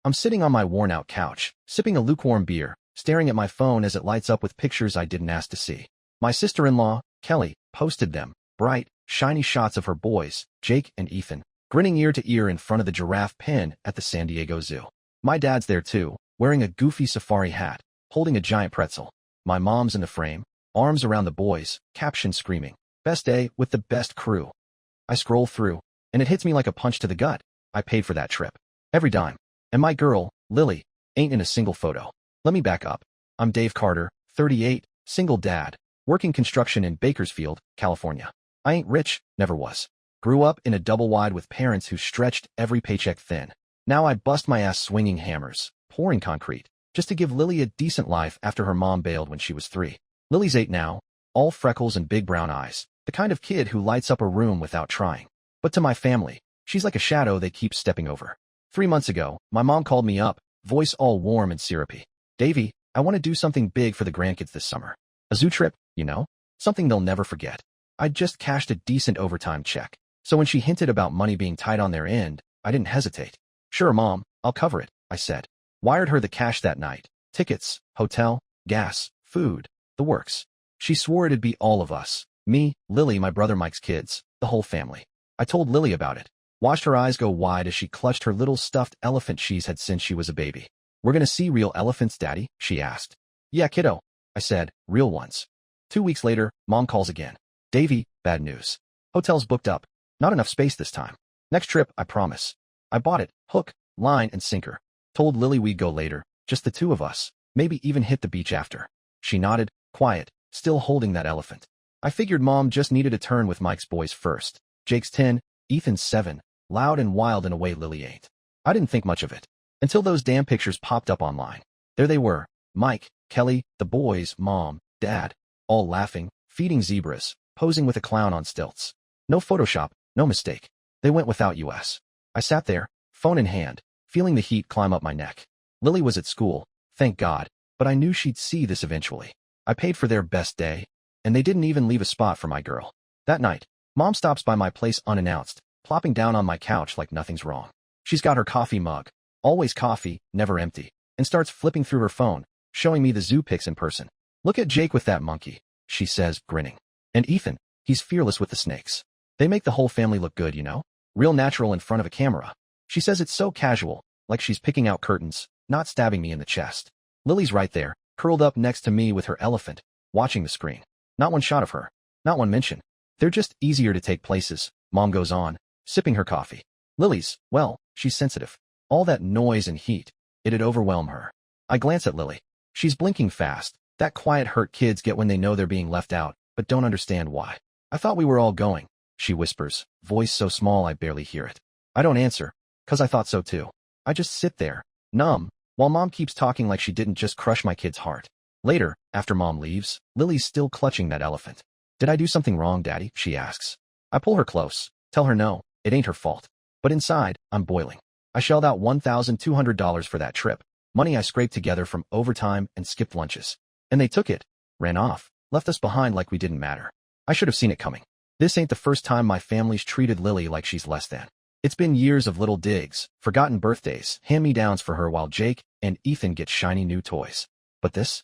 I'm sitting on my worn-out couch, sipping a lukewarm beer, staring at my phone as it lights up with pictures I didn't ask to see. My sister-in-law, Kelly, posted them, bright, shiny shots of her boys, Jake and Ethan, grinning ear to ear in front of the giraffe pen at the San Diego Zoo. My dad's there too, wearing a goofy safari hat, holding a giant pretzel. My mom's in the frame, arms around the boys, caption screaming, "Best day with the best crew." I scroll through, and it hits me like a punch to the gut. I paid for that trip. Every dime. And my girl, Lily, ain't in a single photo. Let me back up. I'm Dave Carter, 38, single dad, working construction in Bakersfield, California. I ain't rich, never was. Grew up in a double wide with parents who stretched every paycheck thin. Now I bust my ass swinging hammers, pouring concrete, just to give Lily a decent life after her mom bailed when she was 3. Lily's 8 now, all freckles and big brown eyes, the kind of kid who lights up a room without trying. But to my family, she's like a shadow they keep stepping over. 3 months ago, my mom called me up, voice all warm and syrupy. "Davey, I want to do something big for the grandkids this summer. A zoo trip, you know? Something they'll never forget." I'd just cashed a decent overtime check, so when she hinted about money being tight on their end, I didn't hesitate. "Sure, Mom, I'll cover it," I said. Wired her the cash that night. Tickets, hotel, gas, food, the works. She swore it'd be all of us. Me, Lily, my brother Mike's kids, the whole family. I told Lily about it. Watched her eyes go wide as she clutched her little stuffed elephant she's had since she was a baby. "We're gonna see real elephants, Daddy?" she asked. "Yeah, kiddo," I said, "real ones." 2 weeks later, Mom calls again. "Davey, bad news. Hotel's booked up. Not enough space this time. Next trip, I promise." I bought it, hook, line, and sinker. Told Lily we'd go later, just the 2 of us, maybe even hit the beach after. She nodded, quiet, still holding that elephant. I figured Mom just needed a turn with Mike's boys first. Jake's 10, Ethan's 7, loud and wild in a way Lily ain't. I didn't think much of it, until those damn pictures popped up online. There they were, Mike, Kelly, the boys, Mom, Dad, all laughing, feeding zebras, posing with a clown on stilts. No Photoshop, no mistake. They went without US. I sat there, phone in hand, feeling the heat climb up my neck. Lily was at school, thank God, but I knew she'd see this eventually. I paid for their best day, and they didn't even leave a spot for my girl. That night, Mom stops by my place unannounced, plopping down on my couch like nothing's wrong. She's got her coffee mug, always coffee, never empty, and starts flipping through her phone, showing me the zoo pics in person. "Look at Jake with that monkey," she says, grinning. "And Ethan, he's fearless with the snakes. They make the whole family look good, you know? Real natural in front of a camera." She says it's so casual, like she's picking out curtains, not stabbing me in the chest. Lily's right there, curled up next to me with her elephant, watching the screen. Not one shot of her, not one mention. They're just easier to take places, Mom goes on, sipping her coffee. Lily's, well, she's sensitive. All that noise and heat, it'd overwhelm her. I glance at Lily. She's blinking fast, that quiet hurt kids get when they know they're being left out, but don't understand why. "I thought we were all going," she whispers, voice so small I barely hear it. I don't answer, 'cause I thought so too. I just sit there, numb, while Mom keeps talking like she didn't just crush my kid's heart. Later, after Mom leaves, Lily's still clutching that elephant. "Did I do something wrong, Daddy?" she asks. I pull her close, tell her no, it ain't her fault. But inside, I'm boiling. I shelled out $1,200 for that trip, money I scraped together from overtime and skipped lunches. And they took it, ran off, left us behind like we didn't matter. I should have seen it coming. This ain't the first time my family's treated Lily like she's less than. It's been years of little digs, forgotten birthdays, hand-me-downs for her while Jake and Ethan get shiny new toys. But this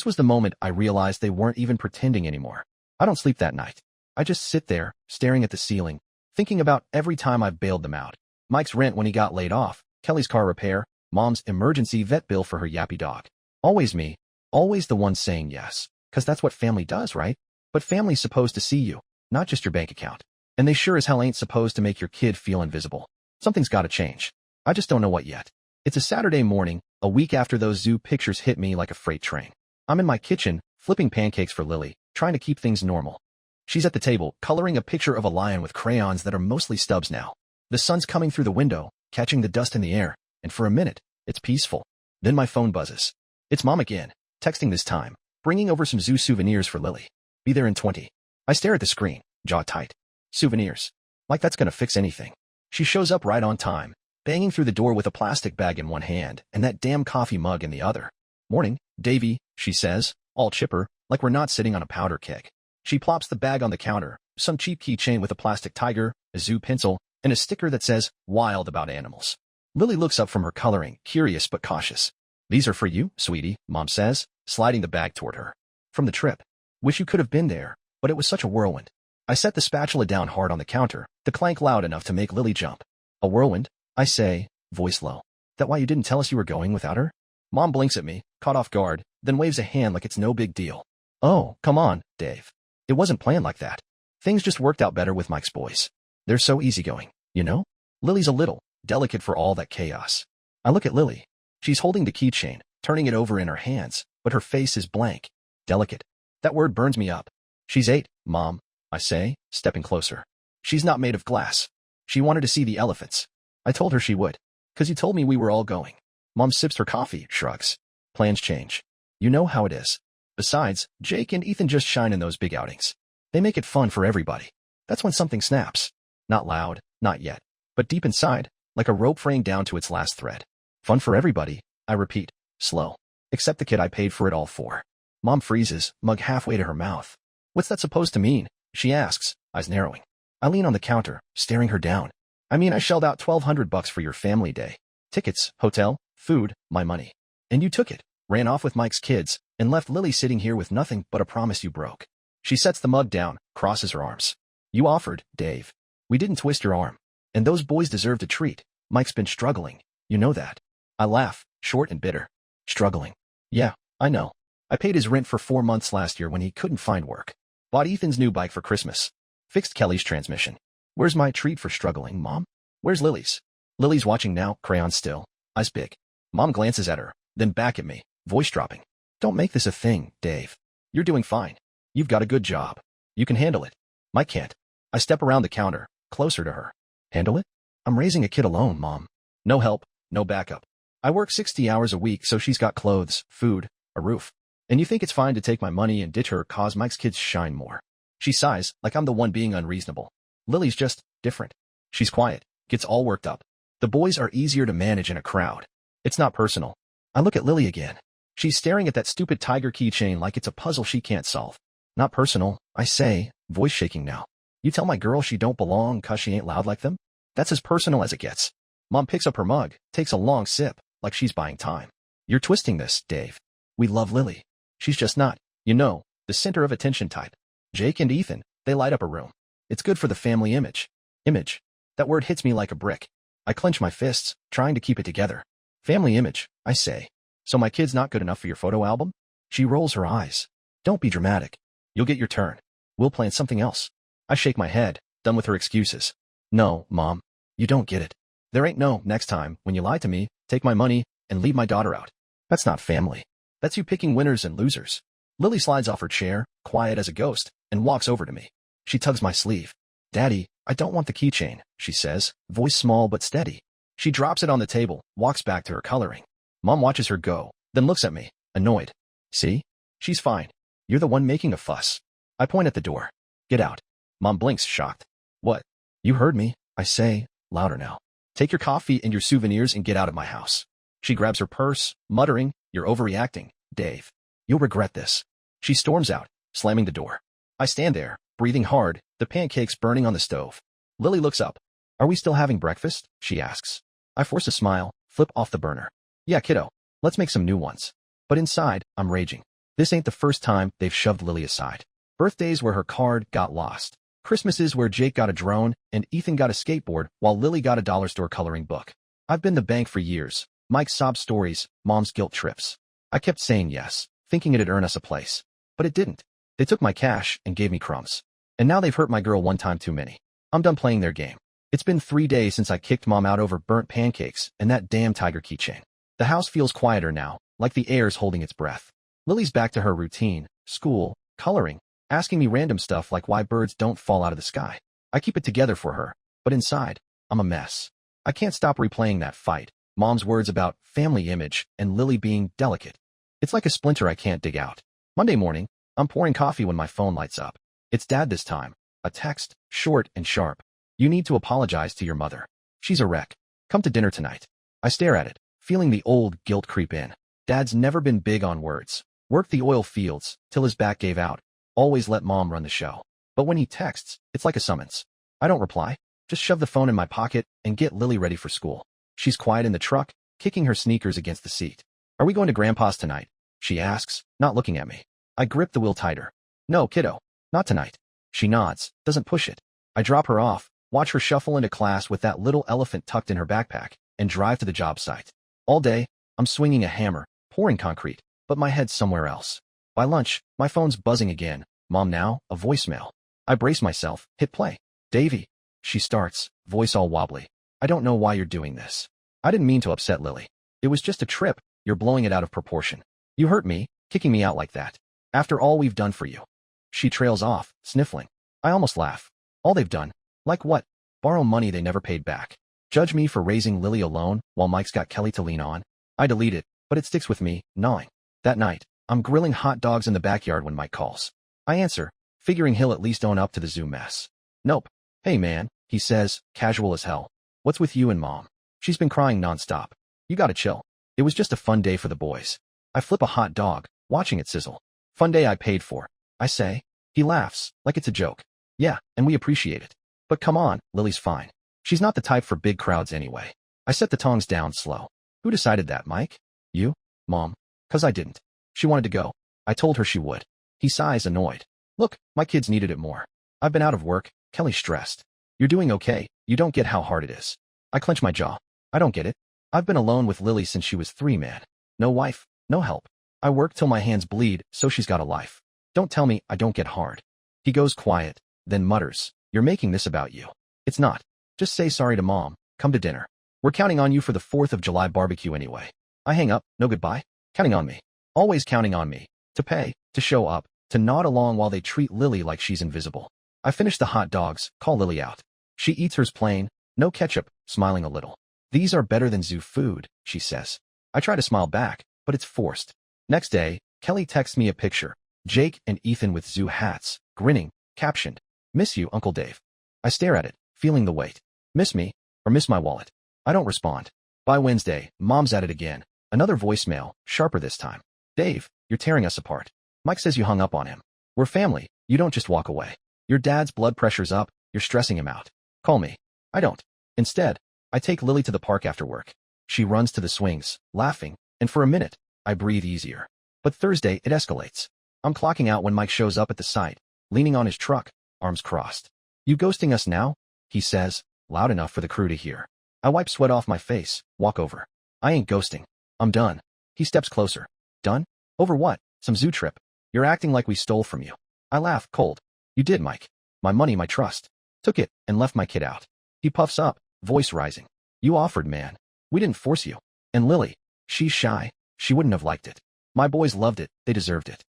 was the moment I realized they weren't even pretending anymore. I don't sleep that night. I just sit there, staring at the ceiling, thinking about every time I've bailed them out. Mike's rent when he got laid off, Kelly's car repair, Mom's emergency vet bill for her yappy dog. Always me, always the one saying yes, 'cause that's what family does, right? But family's supposed to see you, not just your bank account. And they sure as hell ain't supposed to make your kid feel invisible. Something's gotta change. I just don't know what yet. It's a Saturday morning, a week after those zoo pictures hit me like a freight train. I'm in my kitchen, flipping pancakes for Lily, trying to keep things normal. She's at the table, coloring a picture of a lion with crayons that are mostly stubs now. The sun's coming through the window, catching the dust in the air, and for a minute, it's peaceful. Then my phone buzzes. It's Mom again, texting this time, bringing over some zoo souvenirs for Lily. Be there in 20. I stare at the screen, jaw tight. Souvenirs. Like that's gonna fix anything. She shows up right on time, banging through the door with a plastic bag in one hand and that damn coffee mug in the other. "Morning, Davy," she says, all chipper, like we're not sitting on a powder keg. She plops the bag on the counter, some cheap keychain with a plastic tiger, a zoo pencil, and a sticker that says, "Wild about animals." Lily looks up from her coloring, curious but cautious. These are for you, sweetie, Mom says, sliding the bag toward her. From the trip. Wish you could have been there, but it was such a whirlwind. I set the spatula down hard on the counter, the clank loud enough to make Lily jump. A whirlwind? I say, voice low. That why you didn't tell us you were going without her? Mom blinks at me, caught off guard, then waves a hand like it's no big deal. Oh, come on, Dave. It wasn't planned like that. Things just worked out better with Mike's boys. They're so easygoing, you know? Lily's a little delicate for all that chaos. I look at Lily. She's holding the keychain, turning it over in her hands, but her face is blank. Delicate. That word burns me up. She's 8, Mom, I say, stepping closer. She's not made of glass. She wanted to see the elephants. I told her she would. 'Cause you told me we were all going. Mom sips her coffee, shrugs. Plans change. You know how it is. Besides, Jake and Ethan just shine in those big outings. They make it fun for everybody. That's when something snaps. Not loud, not yet. But deep inside, like a rope fraying down to its last thread. Fun for everybody, I repeat, slow. Except the kid I paid for it all for. Mom freezes, mug halfway to her mouth. What's that supposed to mean? She asks, eyes narrowing. I lean on the counter, staring her down. I mean, I shelled out $1,200 for your family day. Tickets, hotel, food, my money. And you took it, ran off with Mike's kids, and left Lily sitting here with nothing but a promise you broke. She sets the mug down, crosses her arms. You offered, Dave. We didn't twist your arm. And those boys deserved a treat. Mike's been struggling. You know that. I laugh, short and bitter. Struggling. Yeah, I know. I paid his rent for 4 months last year when he couldn't find work. Bought Ethan's new bike for Christmas. Fixed Kelly's transmission. Where's my treat for struggling, Mom? Where's Lily's? Lily's watching now, crayon still, eyes big. Mom glances at her, then back at me, voice dropping. Don't make this a thing, Dave. You're doing fine. You've got a good job. You can handle it. Mike can't. I step around the counter, closer to her. Handle it? I'm raising a kid alone, Mom. No help, no backup. I work 60 hours a week so she's got clothes, food, a roof. And you think it's fine to take my money and ditch her cause Mike's kids shine more. She sighs, like I'm the one being unreasonable. Lily's just different. She's quiet, gets all worked up. The boys are easier to manage in a crowd. It's not personal. I look at Lily again. She's staring at that stupid tiger keychain like it's a puzzle she can't solve. Not personal, I say, voice shaking now. You tell my girl she don't belong 'cause she ain't loud like them? That's as personal as it gets. Mom picks up her mug, takes a long sip, like she's buying time. You're twisting this, Dave. We love Lily. She's just not, you know, the center of attention type. Jake and Ethan, they light up a room. It's good for the family image. Image. That word hits me like a brick. I clench my fists, trying to keep it together. Family image, I say. So my kid's not good enough for your photo album? She rolls her eyes. Don't be dramatic. You'll get your turn. We'll plan something else. I shake my head, done with her excuses. No, Mom. You don't get it. There ain't no next time when you lie to me, take my money, and leave my daughter out. That's not family. That's you picking winners and losers. Lily slides off her chair, quiet as a ghost, and walks over to me. She tugs my sleeve. Daddy, I don't want the keychain, she says, voice small but steady. She drops it on the table, walks back to her coloring. Mom watches her go, then looks at me, annoyed. See? She's fine. You're the one making a fuss. I point at the door. Get out. Mom blinks, shocked. What? You heard me, I say, louder now. Take your coffee and your souvenirs and get out of my house. She grabs her purse, muttering, You're overreacting, Dave. You'll regret this. She storms out, slamming the door. I stand there, breathing hard, the pancakes burning on the stove. Lily looks up. Are we still having breakfast? She asks. I force a smile, flip off the burner. Yeah, kiddo. Let's make some new ones. But inside, I'm raging. This ain't the first time they've shoved Lily aside. Birthdays where her card got lost. Christmases where Jake got a drone and Ethan got a skateboard while Lily got a dollar store coloring book. I've been the bank for years. Mike's sob stories, Mom's guilt trips. I kept saying yes, thinking it'd earn us a place. But it didn't. They took my cash and gave me crumbs. And now they've hurt my girl one time too many. I'm done playing their game. It's been 3 days since I kicked Mom out over burnt pancakes and that damn tiger keychain. The house feels quieter now, like the air's holding its breath. Lily's back to her routine, school, coloring, asking me random stuff like why birds don't fall out of the sky. I keep it together for her, but inside, I'm a mess. I can't stop replaying that fight, Mom's words about family image and Lily being delicate. It's like a splinter I can't dig out. Monday morning, I'm pouring coffee when my phone lights up. It's Dad this time. A text, short and sharp. You need to apologize to your mother. She's a wreck. Come to dinner tonight. I stare at it, feeling the old guilt creep in. Dad's never been big on words. Worked the oil fields, till his back gave out. Always let Mom run the show. But when he texts, it's like a summons. I don't reply. Just shove the phone in my pocket and get Lily ready for school. She's quiet in the truck, kicking her sneakers against the seat. Are we going to Grandpa's tonight? She asks, not looking at me. I grip the wheel tighter. No, kiddo. Not tonight. She nods, doesn't push it. I drop her off, watch her shuffle into class with that little elephant tucked in her backpack, and drive to the job site. All day, I'm swinging a hammer, pouring concrete, but my head's somewhere else. By lunch, my phone's buzzing again. Mom now, a voicemail. I brace myself, hit play. Davy. She starts, voice all wobbly. I don't know why you're doing this. I didn't mean to upset Lily. It was just a trip. You're blowing it out of proportion. You hurt me, kicking me out like that. After all we've done for you. She trails off, sniffling. I almost laugh. All they've done. Like what? Borrow money they never paid back. Judge me for raising Lily alone while Mike's got Kelly to lean on. I delete it, but it sticks with me, gnawing. That night, I'm grilling hot dogs in the backyard when Mike calls. I answer, figuring he'll at least own up to the zoo mess. Nope. Hey man, he says, casual as hell. What's with you and Mom? She's been crying nonstop. You gotta chill. It was just a fun day for the boys. I flip a hot dog, watching it sizzle. Fun day I paid for, I say. He laughs, like it's a joke. Yeah, and we appreciate it. But come on, Lily's fine. She's not the type for big crowds anyway. I set the tongs down slow. Who decided that, Mike? You? Mom? 'Cause I didn't. She wanted to go. I told her she would. He sighs, annoyed. Look, my kids needed it more. I've been out of work. Kelly's stressed. You're doing okay. You don't get how hard it is. I clench my jaw. I don't get it. I've been alone with Lily since she was 3, man. No wife, no help. I work till my hands bleed, so she's got a life. Don't tell me I don't get hard. He goes quiet, then mutters, You're making this about you. It's not. Just say sorry to Mom. Come to dinner. We're counting on you for the 4th of July barbecue anyway. I hang up, no goodbye. Counting on me. Always counting on me. To pay, to show up, to nod along while they treat Lily like she's invisible. I finish the hot dogs, call Lily out. She eats hers plain, no ketchup, smiling a little. These are better than zoo food, she says. I try to smile back, but it's forced. Next day, Kelly texts me a picture. Jake and Ethan with zoo hats, grinning, captioned, Miss you, Uncle Dave. I stare at it, feeling the weight. Miss me, or miss my wallet? I don't respond. By Wednesday, Mom's at it again. Another voicemail, sharper this time. Dave, you're tearing us apart. Mike says you hung up on him. We're family, you don't just walk away. Your dad's blood pressure's up, you're stressing him out. Call me. I don't. Instead, I take Lily to the park after work. She runs to the swings, laughing, and for a minute, I breathe easier. But Thursday, it escalates. I'm clocking out when Mike shows up at the site, leaning on his truck, arms crossed. You ghosting us now? He says, loud enough for the crew to hear. I wipe sweat off my face, walk over. I ain't ghosting. I'm done. He steps closer. Done? Over what? Some zoo trip. You're acting like we stole from you. I laugh, cold. You did, Mike. My money, my trust. Took it, and left my kid out. He puffs up, voice rising. You offered, man. We didn't force you. And Lily, she's shy. She wouldn't have liked it. My boys loved it. They deserved it.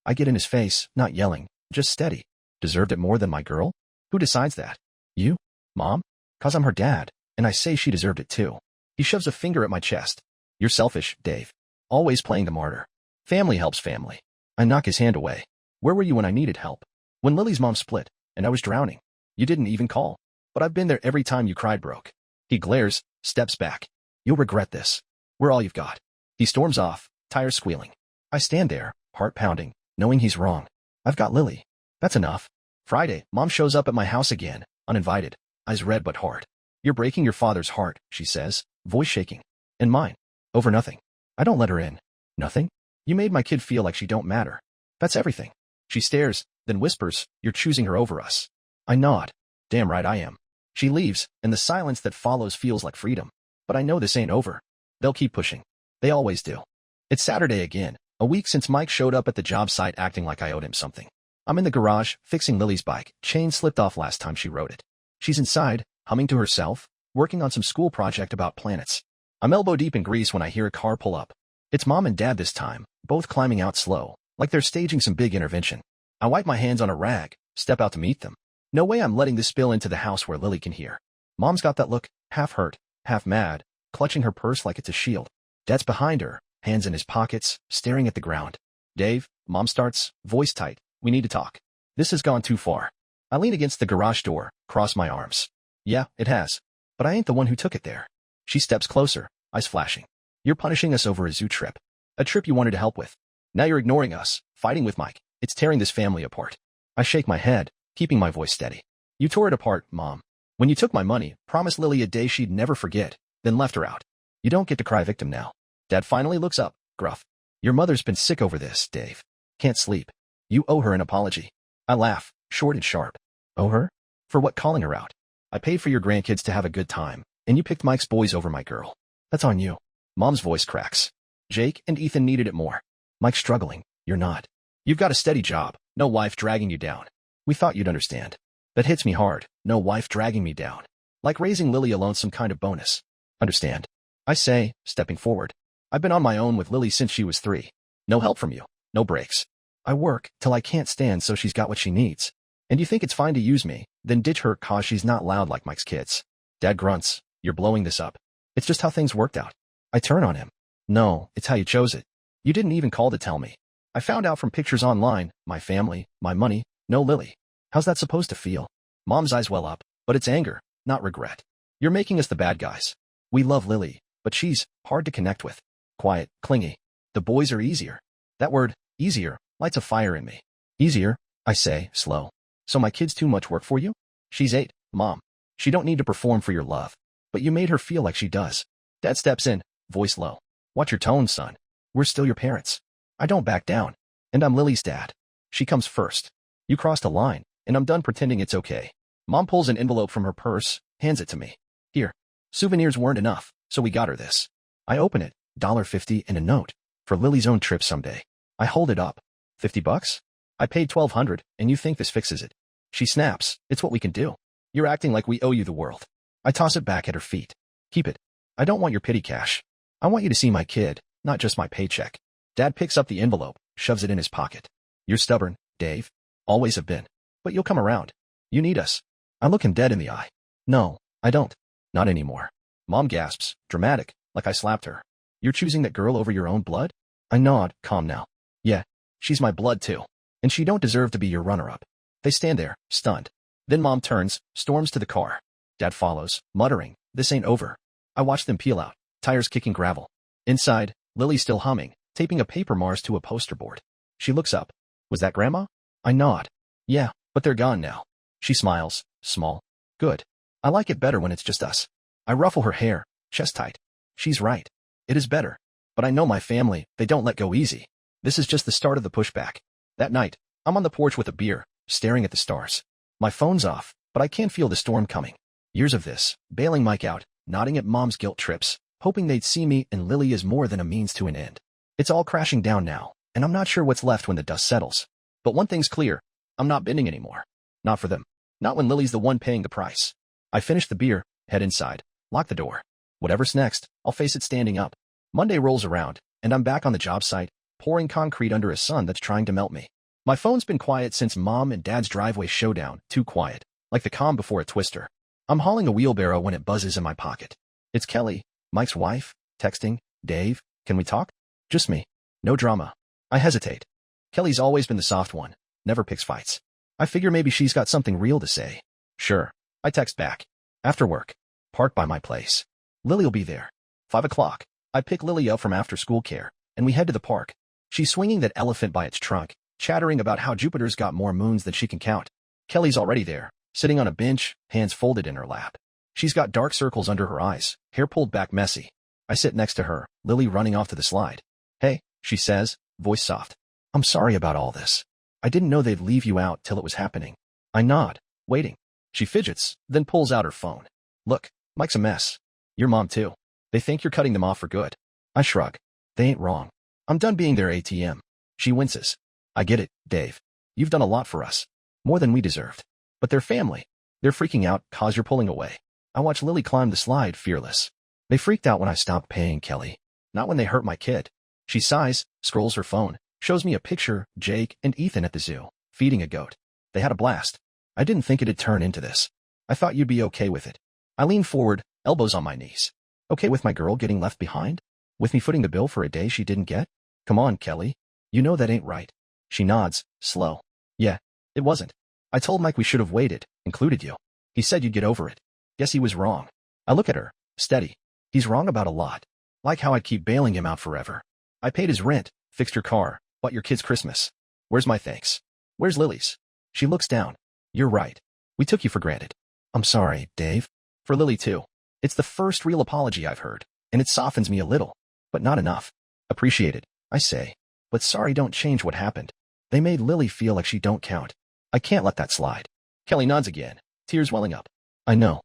I get in his face, not yelling, just steady. Deserved it more than my girl? Who decides that? You? Mom? 'Cause I'm her dad, and I say she deserved it too. He shoves a finger at my chest. You're selfish, Dave. Always playing the martyr. Family helps family. I knock his hand away. Where were you when I needed help? When Lily's mom split, and I was drowning. You didn't even call. But I've been there every time you cried broke. He glares, steps back. You'll regret this. We're all you've got. He storms off, tires squealing. I stand there, heart pounding, knowing he's wrong. I've got Lily. That's enough. Friday, Mom shows up at my house again, uninvited, eyes red but hard. You're breaking your father's heart, she says, voice shaking. And mine. Over nothing. I don't let her in. Nothing? You made my kid feel like she don't matter. That's everything. She stares, then whispers, You're choosing her over us. I nod. Damn right I am. She leaves, and the silence that follows feels like freedom. But I know this ain't over. They'll keep pushing. They always do. It's Saturday again, a week since Mike showed up at the job site acting like I owed him something. I'm in the garage, fixing Lily's bike. Chain slipped off last time she rode it. She's inside, humming to herself, working on some school project about planets. I'm elbow deep in grease when I hear a car pull up. It's Mom and Dad this time, both climbing out slow, like they're staging some big intervention. I wipe my hands on a rag, step out to meet them. No way I'm letting this spill into the house where Lily can hear. Mom's got that look, half hurt, half mad, clutching her purse like it's a shield. Dad's behind her, hands in his pockets, staring at the ground. Dave, Mom starts, voice tight, we need to talk. This has gone too far. I lean against the garage door, cross my arms. Yeah, it has. But I ain't the one who took it there. She steps closer, eyes flashing. You're punishing us over a zoo trip. A trip you wanted to help with. Now you're ignoring us, fighting with Mike. It's tearing this family apart. I shake my head, keeping my voice steady. You tore it apart, Mom. When you took my money, promised Lily a day she'd never forget. then left her out. You don't get to cry victim now. Dad finally looks up, gruff. Your mother's been sick over this, Dave. Can't sleep. You owe her an apology. I laugh, short and sharp. Owe her? For what, calling her out? I paid for your grandkids to have a good time, and you picked Mike's boys over my girl. That's on you. Mom's voice cracks. Jake and Ethan needed it more. Mike's struggling. You're not. You've got a steady job. No wife dragging you down. We thought you'd understand. That hits me hard. No wife dragging me down. Like raising Lily alone, some kind of bonus. Understand? I say, stepping forward. I've been on my own with Lily since she was 3. No help from you. No breaks. I work till I can't stand so she's got what she needs. And you think it's fine to use me, then ditch her cause she's not loud like Mike's kids. Dad grunts. You're blowing this up. It's just how things worked out. I turn on him. No, it's how you chose it. You didn't even call to tell me. I found out from pictures online, my family, my money, no Lily. How's that supposed to feel? Mom's eyes well up, but it's anger, not regret. You're making us the bad guys. We love Lily, but she's hard to connect with. Quiet, clingy. The boys are easier. That word, easier, lights a fire in me. Easier, I say, slow. So my kid's too much work for you? She's 8, Mom. She don't need to perform for your love. But you made her feel like she does. Dad steps in, voice low. Watch your tone, son. We're still your parents. I don't back down. And I'm Lily's dad. She comes first. You crossed a line, and I'm done pretending it's okay. Mom pulls an envelope from her purse, hands it to me. Here. Souvenirs weren't enough, so we got her this. I open it, $1.50 and a note. For Lily's own trip someday. I hold it up. $50? I paid $1,200, and you think this fixes it. She snaps. It's what we can do. You're acting like we owe you the world. I toss it back at her feet. Keep it. I don't want your pity cash. I want you to see my kid, not just my paycheck. Dad picks up the envelope, shoves it in his pocket. You're stubborn, Dave. Always have been. But you'll come around. You need us. I look him dead in the eye. No, I don't. Not anymore. Mom gasps, dramatic, like I slapped her. You're choosing that girl over your own blood? I nod, calm now. Yeah, she's my blood too. And she don't deserve to be your runner-up. They stand there, stunned. Then Mom turns, storms to the car. Dad follows, muttering, this ain't over. I watch them peel out, tires kicking gravel. Inside, Lily's still humming, taping a paper Mars to a poster board. She looks up. Was that Grandma? I nod. Yeah, but they're gone now. She smiles, small. Good. I like it better when it's just us. I ruffle her hair, chest tight. She's right. It is better. But I know my family, they don't let go easy. This is just the start of the pushback. That night, I'm on the porch with a beer, staring at the stars. My phone's off, but I can feel the storm coming. Years of this, bailing Mike out, nodding at Mom's guilt trips, hoping they'd see me and Lily as more than a means to an end. It's all crashing down now, and I'm not sure what's left when the dust settles. But one thing's clear, I'm not bending anymore. Not for them. Not when Lily's the one paying the price. I finish the beer, head inside, lock the door. Whatever's next, I'll face it standing up. Monday rolls around, and I'm back on the job site, pouring concrete under a sun that's trying to melt me. My phone's been quiet since Mom and Dad's driveway showdown, too quiet, like the calm before a twister. I'm hauling a wheelbarrow when it buzzes in my pocket. It's Kelly, Mike's wife, texting, Dave, can we talk? Just me. No drama. I hesitate. Kelly's always been the soft one, never picks fights. I figure maybe she's got something real to say. Sure. I text back. After work. Park by my place. Lily'll be there. 5 o'clock. I pick Lily up from after-school care, and we head to the park. She's swinging that elephant by its trunk, chattering about how Jupiter's got more moons than she can count. Kelly's already there, sitting on a bench, hands folded in her lap. She's got dark circles under her eyes, hair pulled back messy. I sit next to her, Lily running off to the slide. Hey, she says, voice soft. I'm sorry about all this. I didn't know they'd leave you out till it was happening. I nod, waiting. She fidgets, then pulls out her phone. Look, Mike's a mess. Your mom too. They think you're cutting them off for good. I shrug. They ain't wrong. I'm done being their ATM. She winces. I get it, Dave. You've done a lot for us. More than we deserved. But they're family. They're freaking out cause you're pulling away. I watch Lily climb the slide, fearless. They freaked out when I stopped paying, Kelly. Not when they hurt my kid. She sighs, scrolls her phone, shows me a picture, Jake and Ethan at the zoo, feeding a goat. They had a blast. I didn't think it'd turn into this. I thought you'd be okay with it. I lean forward, elbows on my knees. Okay with my girl getting left behind? With me footing the bill for a day she didn't get? Come on, Kelly. You know that ain't right. She nods, slow. Yeah, it wasn't. I told Mike we should have waited, included you. He said you'd get over it. Guess he was wrong. I look at her, steady. He's wrong about a lot. Like how I'd keep bailing him out forever. I paid his rent, fixed your car, bought your kids Christmas. Where's my thanks? Where's Lily's? She looks down. You're right. We took you for granted. I'm sorry, Dave. For Lily too. It's the first real apology I've heard, and it softens me a little, but not enough. Appreciate it, I say. But sorry don't change what happened. They made Lily feel like she don't count. I can't let that slide. Kelly nods again, tears welling up. I know.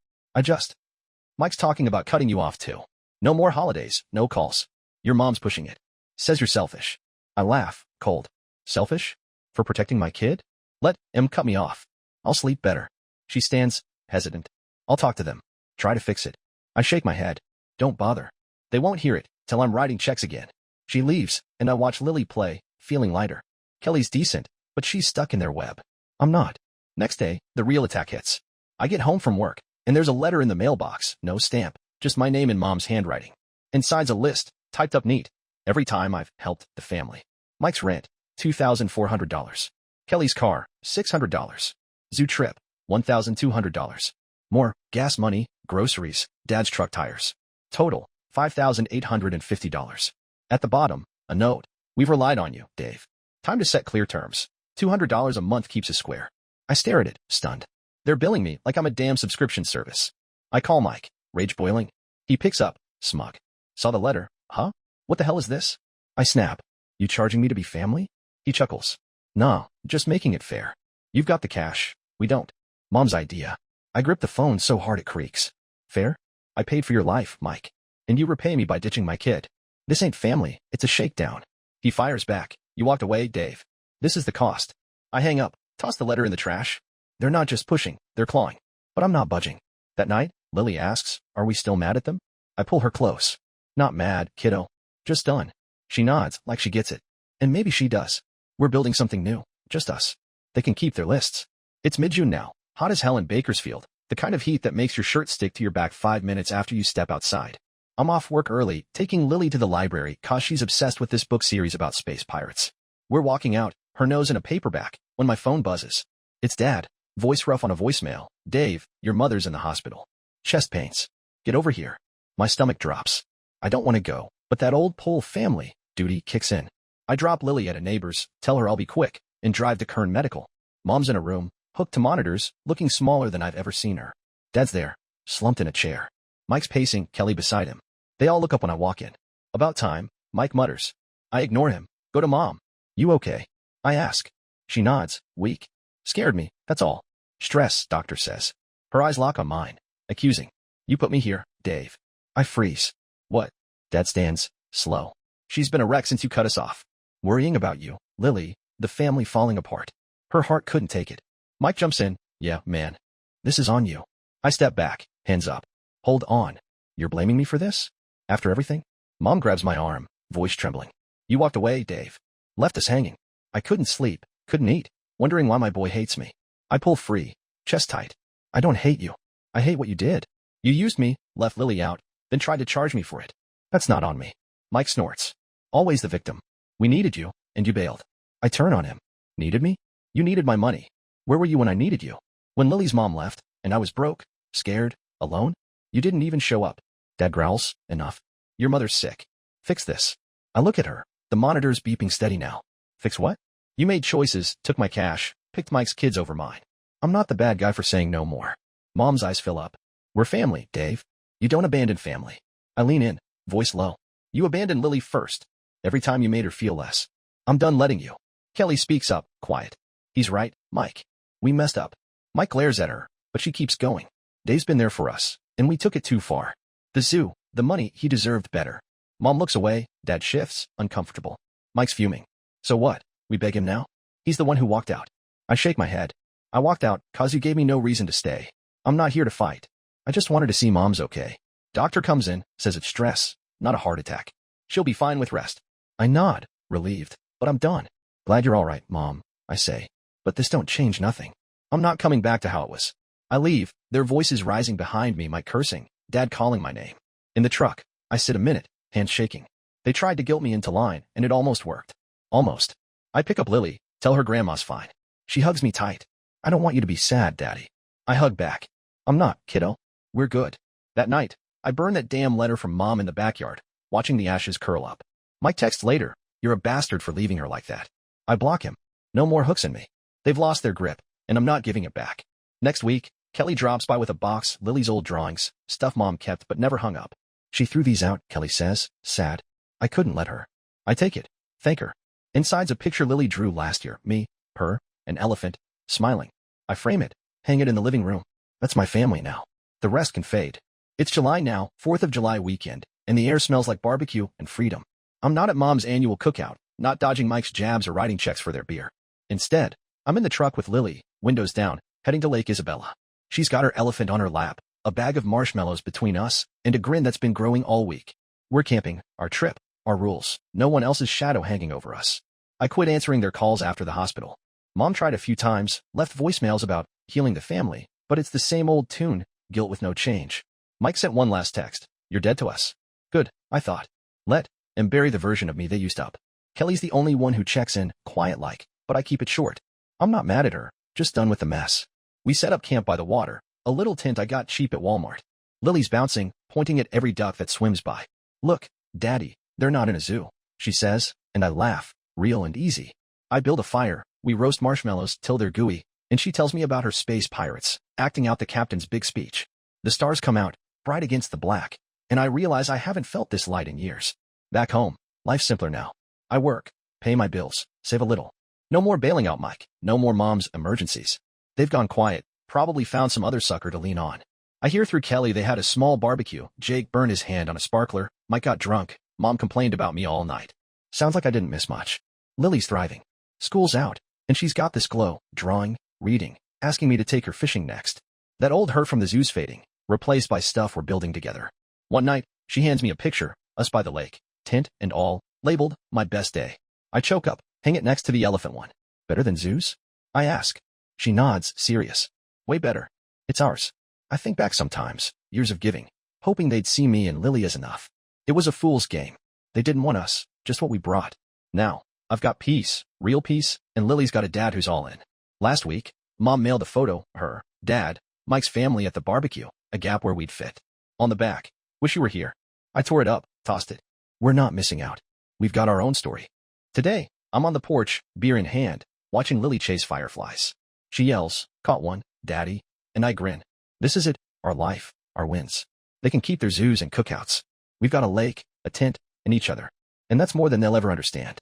Mike's talking about cutting you off too. No more holidays, no calls. Your mom's pushing it. Says you're selfish. I laugh, cold. Selfish? For protecting my kid? Let him cut me off. I'll sleep better. She stands, hesitant. I'll talk to them. Try to fix it. I shake my head. Don't bother. They won't hear it till I'm writing checks again. She leaves, and I watch Lily play, feeling lighter. Kelly's decent, but she's stuck in their web. I'm not. Next day, the real attack hits. I get home from work, and there's a letter in the mailbox, no stamp, just my name in Mom's handwriting. Inside's a list, typed up neat. Every time I've helped the family. Mike's rent, $2,400. Kelly's car, $600. Zoo trip, $1,200. More, gas money, groceries, Dad's truck tires. Total, $5,850. At the bottom, a note. We've relied on you, Dave. Time to set clear terms. $200 a month keeps us square. I stare at it, stunned. They're billing me like I'm a damn subscription service. I call Mike, rage boiling. He picks up, smug. Saw the letter, huh? What the hell is this? I snap. You charging me to be family? He chuckles. Nah, just making it fair. You've got the cash. We don't. Mom's idea. I grip the phone so hard it creaks. Fair? I paid for your life, Mike. And you repay me by ditching my kid. This ain't family, it's a shakedown. He fires back. You walked away, Dave. This is the cost. I hang up, toss the letter in the trash. They're not just pushing, they're clawing. But I'm not budging. That night, Lily asks, are we still mad at them? I pull her close. Not mad, kiddo. Just done. She nods, like she gets it. And maybe she does. We're building something new. Just us. They can keep their lists. It's mid-June now, hot as hell in Bakersfield, the kind of heat that makes your shirt stick to your back 5 minutes after you step outside. I'm off work early, taking Lily to the library cause she's obsessed with this book series about space pirates. We're walking out, her nose in a paperback, when my phone buzzes. It's Dad, voice rough on a voicemail. Dave, your mother's in the hospital. Chest pains. Get over here. My stomach drops. I don't want to go, but that old Pole family duty kicks in. I drop Lily at a neighbor's, tell her I'll be quick, and drive to Kern Medical. Mom's in a room, hooked to monitors, looking smaller than I've ever seen her. Dad's there, slumped in a chair. Mike's pacing, Kelly beside him. They all look up when I walk in. About time, Mike mutters. I ignore him. Go to Mom. You okay? I ask. She nods, weak. Scared me, that's all. Stress, doctor says. Her eyes lock on mine. Accusing. You put me here, Dave. I freeze. What? Dad stands, slow. She's been a wreck since you cut us off. Worrying about you, Lily, the family falling apart. Her heart couldn't take it. Mike jumps in. Yeah, man. This is on you. I step back, hands up. Hold on. You're blaming me for this? After everything? Mom grabs my arm, voice trembling. You walked away, Dave. Left us hanging. I couldn't sleep, couldn't eat, wondering why my boy hates me. I pull free, chest tight. I don't hate you. I hate what you did. You used me, left Lily out, then tried to charge me for it. That's not on me. Mike snorts. Always the victim. We needed you, and you bailed. I turn on him. Needed me? You needed my money. Where were you when I needed you? When Lily's mom left, and I was broke, scared, alone? You didn't even show up. Dad growls, enough. Your mother's sick. Fix this. I look at her. The monitor's beeping steady now. Fix what? You made choices, took my cash, picked Mike's kids over mine. I'm not the bad guy for saying no more. Mom's eyes fill up. We're family, Dave. You don't abandon family. I lean in, voice low. You abandoned Lily first. Every time you made her feel less. I'm done letting you. Kelly speaks up, quiet. He's right, Mike. We messed up. Mike glares at her, but she keeps going. Dave's been there for us, and we took it too far. The zoo, the money, he deserved better. Mom looks away, Dad shifts, uncomfortable. Mike's fuming. So what? We beg him now? He's the one who walked out. I shake my head. I walked out cause you gave me no reason to stay. I'm not here to fight. I just wanted to see Mom's okay. Doctor comes in, says it's stress, not a heart attack. She'll be fine with rest. I nod, relieved, but I'm done. Glad you're all right, Mom, I say. But this don't change nothing. I'm not coming back to how it was. I leave, their voices rising behind me, Mike cursing, Dad calling my name. In the truck, I sit a minute, hands shaking. They tried to guilt me into line, and it almost worked. Almost. I pick up Lily, tell her grandma's fine. She hugs me tight. I don't want you to be sad, Daddy. I hug back. I'm not, kiddo. We're good. That night, I burn that damn letter from Mom in the backyard, watching the ashes curl up. Mike texts later, you're a bastard for leaving her like that. I block him. No more hooks in me. They've lost their grip, and I'm not giving it back. Next week, Kelly drops by with a box, Lily's old drawings, stuff Mom kept but never hung up. She threw these out, Kelly says, sad. I couldn't let her. I take it. Thank her. Inside's a picture Lily drew last year, me, her, an elephant, smiling. I frame it, hang it in the living room. That's my family now. The rest can fade. It's July now, 4th of July weekend, and the air smells like barbecue and freedom. I'm not at Mom's annual cookout, not dodging Mike's jabs or writing checks for their beer. Instead, I'm in the truck with Lily, windows down, heading to Lake Isabella. She's got her elephant on her lap, a bag of marshmallows between us, and a grin that's been growing all week. We're camping, our trip, our rules, no one else's shadow hanging over us. I quit answering their calls after the hospital. Mom tried a few times, left voicemails about healing the family, but it's the same old tune, guilt with no change. Mike sent one last text. You're dead to us. Good, I thought. Let and bury the version of me they used up. Kelly's the only one who checks in, quiet-like, but I keep it short. I'm not mad at her, just done with the mess. We set up camp by the water, a little tent I got cheap at Walmart. Lily's bouncing, pointing at every duck that swims by. Look, Daddy, they're not in a zoo, she says, and I laugh, real and easy. I build a fire, we roast marshmallows till they're gooey, and she tells me about her space pirates, acting out the captain's big speech. The stars come out, bright against the black, and I realize I haven't felt this light in years. Back home, life's simpler now. I work, pay my bills, save a little. No more bailing out Mike, no more Mom's emergencies. They've gone quiet, probably found some other sucker to lean on. I hear through Kelly they had a small barbecue, Jake burned his hand on a sparkler, Mike got drunk, Mom complained about me all night. Sounds like I didn't miss much. Lily's thriving. School's out, and she's got this glow, drawing, reading, asking me to take her fishing next. That old her from the zoo's fading, replaced by stuff we're building together. One night, she hands me a picture, us by the lake, tent and all, labeled, my best day. I choke up, hang it next to the elephant one. Better than zoos? I ask. She nods, serious. Way better. It's ours. I think back sometimes, years of giving, hoping they'd see me and Lily as enough. It was a fool's game. They didn't want us, just what we brought. Now, I've got peace, real peace, and Lily's got a dad who's all in. Last week, Mom mailed a photo, her, Dad, Mike's family at the barbecue, a gap where we'd fit. On the back, wish you were here. I tore it up, tossed it. We're not missing out. We've got our own story. Today, I'm on the porch, beer in hand, watching Lily chase fireflies. She yells, caught one, Daddy, and I grin. This is it, our life, our wins. They can keep their zoos and cookouts. We've got a lake, a tent, and each other. And that's more than they'll ever understand.